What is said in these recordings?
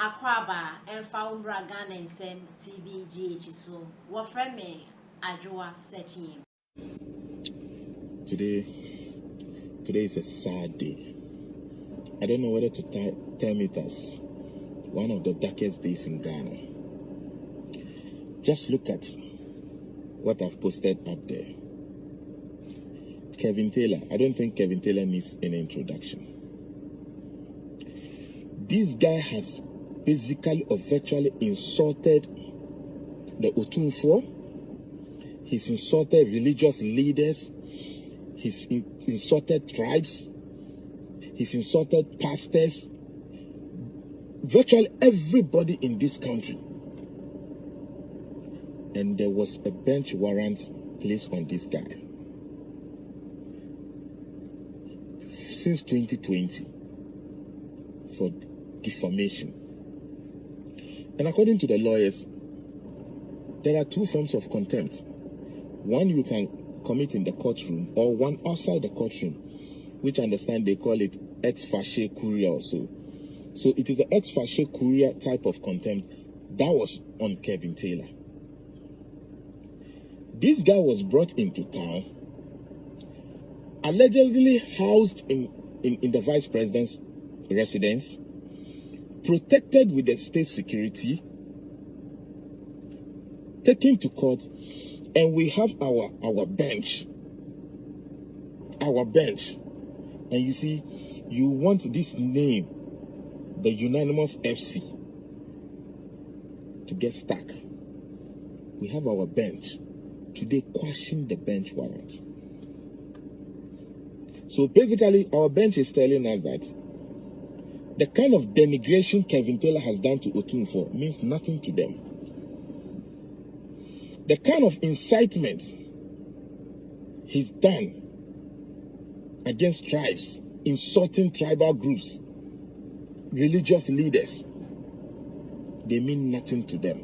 Akwaba and found Bragan and Sem TV GH so what friend me Ajua searching. Today is a sad day. I don't know whether to term it as one of the darkest days in Ghana. Just look at what I've posted up there. Kelvin Taylor. I don't think Kelvin Taylor needs any introduction. This guy has basically or virtually insulted the Otumfuo. He's insulted religious leaders. He's insulted tribes. He's insulted pastors. Virtually everybody in this country. And there was a bench warrant placed on this guy. Since 2020 for defamation. And according to the lawyers, there are two forms of contempt. One you can commit in the courtroom, or one outside the courtroom, which I understand they call it ex facie curia or so. So it is the ex facie curia type of contempt that was on Kelvin Taylor. This guy was brought into town, allegedly housed in the vice president's residence, protected with the state security, taken to court, and we have our bench. Our bench. And you see, you want this name, the Unanimous FC, to get stuck. We have our bench. Today, quashing the bench warrant. So basically, our bench is telling us that the kind of denigration Kelvin Taylor has done to Otumfuo means nothing to them. The kind of incitement he's done against tribes, insulting tribal groups, religious leaders, they mean nothing to them.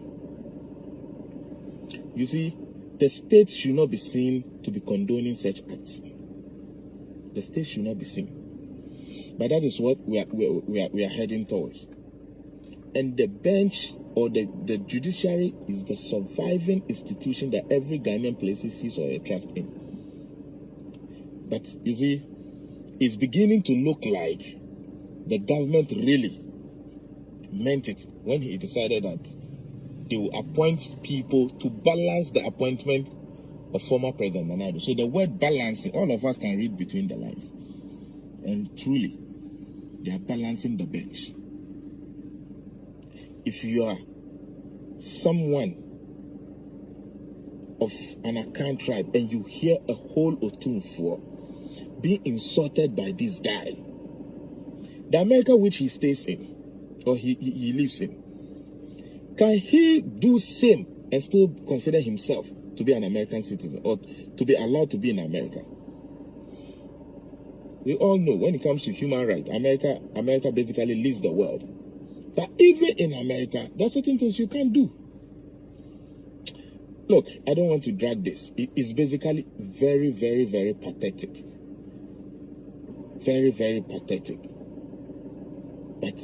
You see, the state should not be seen to be condoning such acts. The state should not be seen. But that is what we are heading towards. And the bench or the judiciary is the surviving institution that every Ghanaian places his or her trust in. But you see, it's beginning to look like the government really meant it when he decided that they will appoint people to balance the appointment of former President Nana. So the word balancing, all of us can read between the lines. And truly, they are balancing the bench. If you are someone of an Akan tribe and you hear a whole Otumfuo being insulted by this guy, the America which he stays in, or he lives in, can he do same and still consider himself to be an American citizen or to be allowed to be in America? We all know when it comes to human rights, America basically leads the world. But even in America, there are certain things you can't do. Look, I don't want to drag this. It is basically very, very, very pathetic. Very, very pathetic. But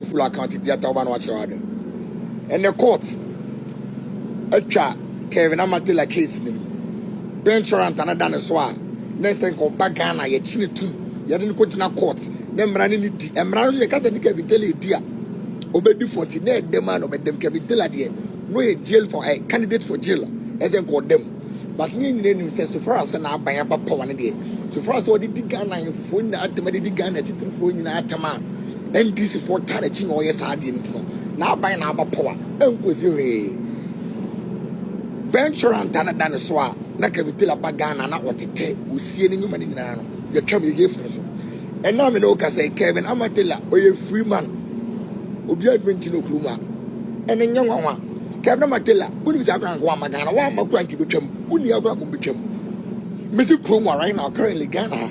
people are counting and the court Kelvin Amatila case bench warrant and done as well. Next thing called Bagana, ye chin too. You didn't go to the court. Then running it and running the cousin Kelvin tell you, dear. Obey 40 net demand of them Kelvin tell dear. No a jail for a candidate for jail, as they call them. But you says so far as an I buy a power one day. So far as what did Ghana and phone at the Ghana title phone in Atama. NDC for Tanaching or yes, I didn't know. Now by now, power. Uncle bench warrant and done as well. Nakavitilla Bagana, not what it take. We see any human in now. Your term you gave us. And now, I say, Kelvin Amatilla, or a free man. Obia Quintino Kruma. And then young one. Kelvin Amatilla, who is a grand Wamagana, one more cranky become, who you are going to become. Mr. Kruma right now, currently Ghana.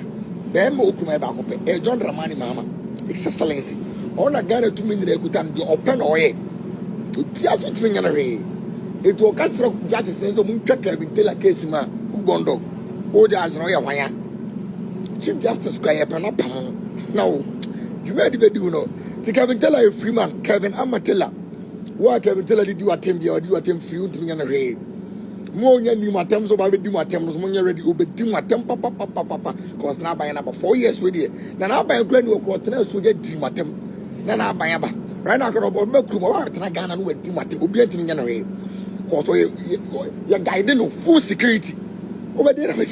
Bemo Kruma Bakope, a John Ramani Mama, Excellency. All a Ghana 2 minutes could be open away. You have to swing an array. It will cut from judges and some Kelvin Taylor case, who gondo. Oh, there's no Chief Justice Square, no, you ready to do no. ti Kelvin Teller a free man Kelvin Amatella wa Kelvin Teller did you attempt free unto me na re mo nya ni matem so ba be di matem so mo nya ready obedi matem papa cause na ban na 4 years we there na ban kula ni wo tena so je di matem na ban ba right now ko bo make mo wa tena Ghana no we di matem obi antimi nya na re cause you guide no full security obedi na me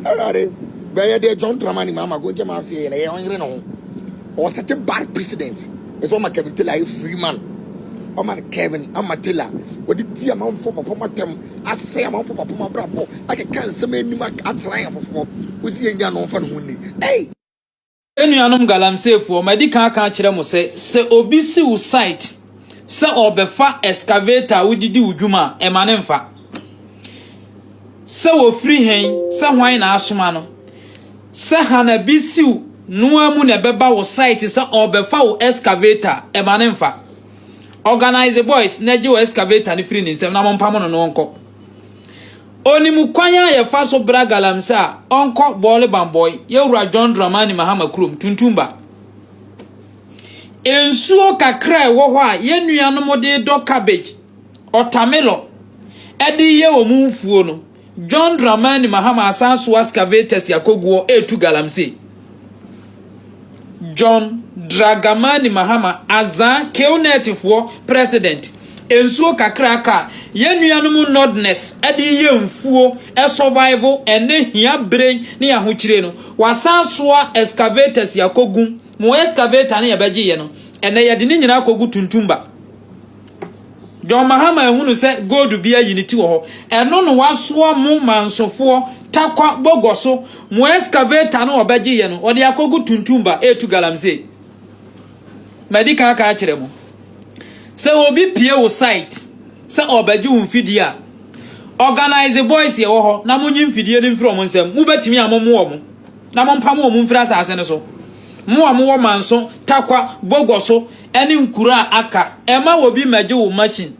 already by the John Dramani mama go jama fie na ye onre no or such a bad precedent it's all my Kelvin Teller a free man o man Kelvin Amatella what the amount for papa matem I say amount for papa my brabo I can say me ni atran for we see nya no fa no ni hey enuanom galamsefo madi kan kire mo se obi si wo site se obefa excavator wodidi wudwuma e mane mfa se wo free hen se hwan na asoma no se hana bisiu no amu na beba wo site se obefa wo excavator e mane mfa organize the boys na je wo excavator ni free ni nsem na mompam no no nko onimu kwanya ye fa so bra galamsa onko bole bamboy ye wura John Dramani Mahama Kurom tuntumba ensuo kakra wo ho a ye nuanom de do cabbage otamelo edi ye Otumfuo no John Dramani Mahama asanso excavators yakoguo etu galamse John Dragamani Mahama azan keonetifo president ensuo kakra aka ye nuanom nodness edi ye mfuo e survival ene hia brain ne ya hochire no wasanso excavators yakogum mo excavator ne yabaje ye no ene ye de ne nyina akogu tuntumba John Mahama ehunu se gold bia unity wo ho eno no waso mo mansofo takwa bogoso mo excavator no obaje ye no ode akogu tuntumba etu galamse medika aka akire mo se obi pie wo site se obaje umfidi a organize boys ye wo ho na munyi mfidie ni mfiri omonsem mu betimi amomo wo mo na mompam wo mu mfiri asase ne so mo wo manso takwa bogoso eni nkura aka ema wobi maje wo machine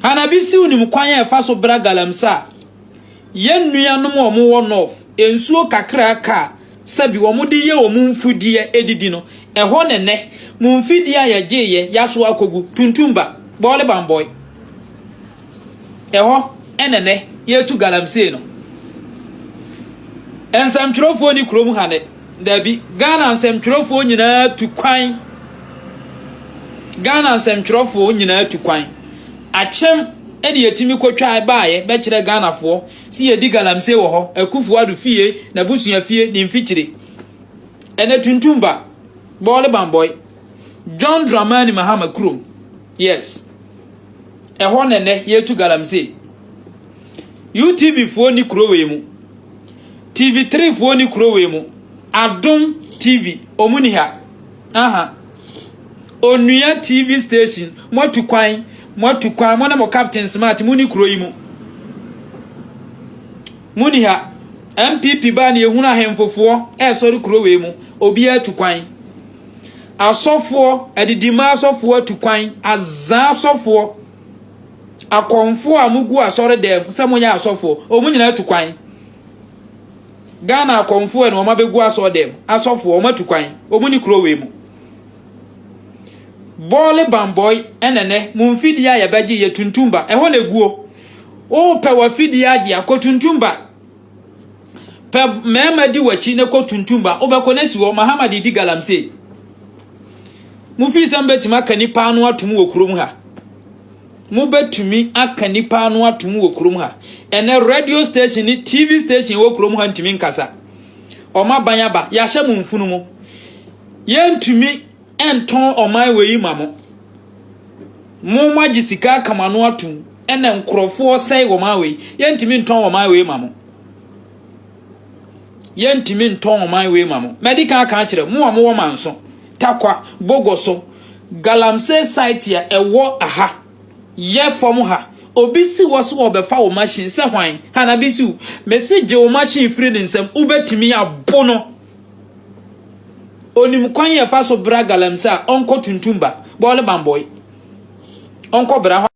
hanabisi unim kwanya efa so bra galamsa yennuanom omo wo north ensuo kakra aka sabi wo mo de ye wo mu mfudie edidi no eho nene mu mfidie ayageye yaso akogu tuntumba bole bamboy eho enene yetu galamse no ensamtwerofo ni kurom hane dabi Ghana nsemtwerofo nyina tukwan Ghana nsemtwerofo nyina tukwan achem edi yetimi kwotwa baaye be kire Ghana fo si yedi galamse wo ho akufu adu fie na busua fie ni mfikire ene tuntumba bole bamboy John Dramani Mahama Kurom yes eho nene yetu galamse UTV fo ni kurowe mu TV3 fo ni kurowe mu Adum TV omuniha aha Onua TV station motukwan mona mo Captain Smart muni kuroyimu muniha MPP ba na ehunu ahemfofo sori kurowe mu obi atukwan asofo adidima asofo atukwan azan asofo akonfo amugu asore dem samonya asofo omunyina atukwan Ghana akonfo e no mabegu aso dem asofo omatukwan omuni kurowe mu bole bamboy enene mumfidia ya baji ye tuntumba eho neguo o pe wa fidia agi akotuntumba pe mema di wachi ne kotuntumba obekonesi wo Muhammad di galamse mufi sambetima akanipa anu atum wo kurom ha mubetumi akanipa anu atum wo kurom ha ene radio station ni TV station wo kurom ha ntimi nkasa oma banyaba ya hye mumfunu mu yentumi enton oman we yimamo mo magisika kamano atum ene nkrofo sei wo man we yentimi nton oman we yimamo yentimi nton oman we yimamo medical aka kire mo wo manso takwa bogoso galamse site ya ewo aha ye fom ha obisi woso obefa wo machine se hwan hana bisi message wo machine free nsem ubetimi abono onim kwan ye fa so bra galamsa onko tuntumba bole bamboy onko bra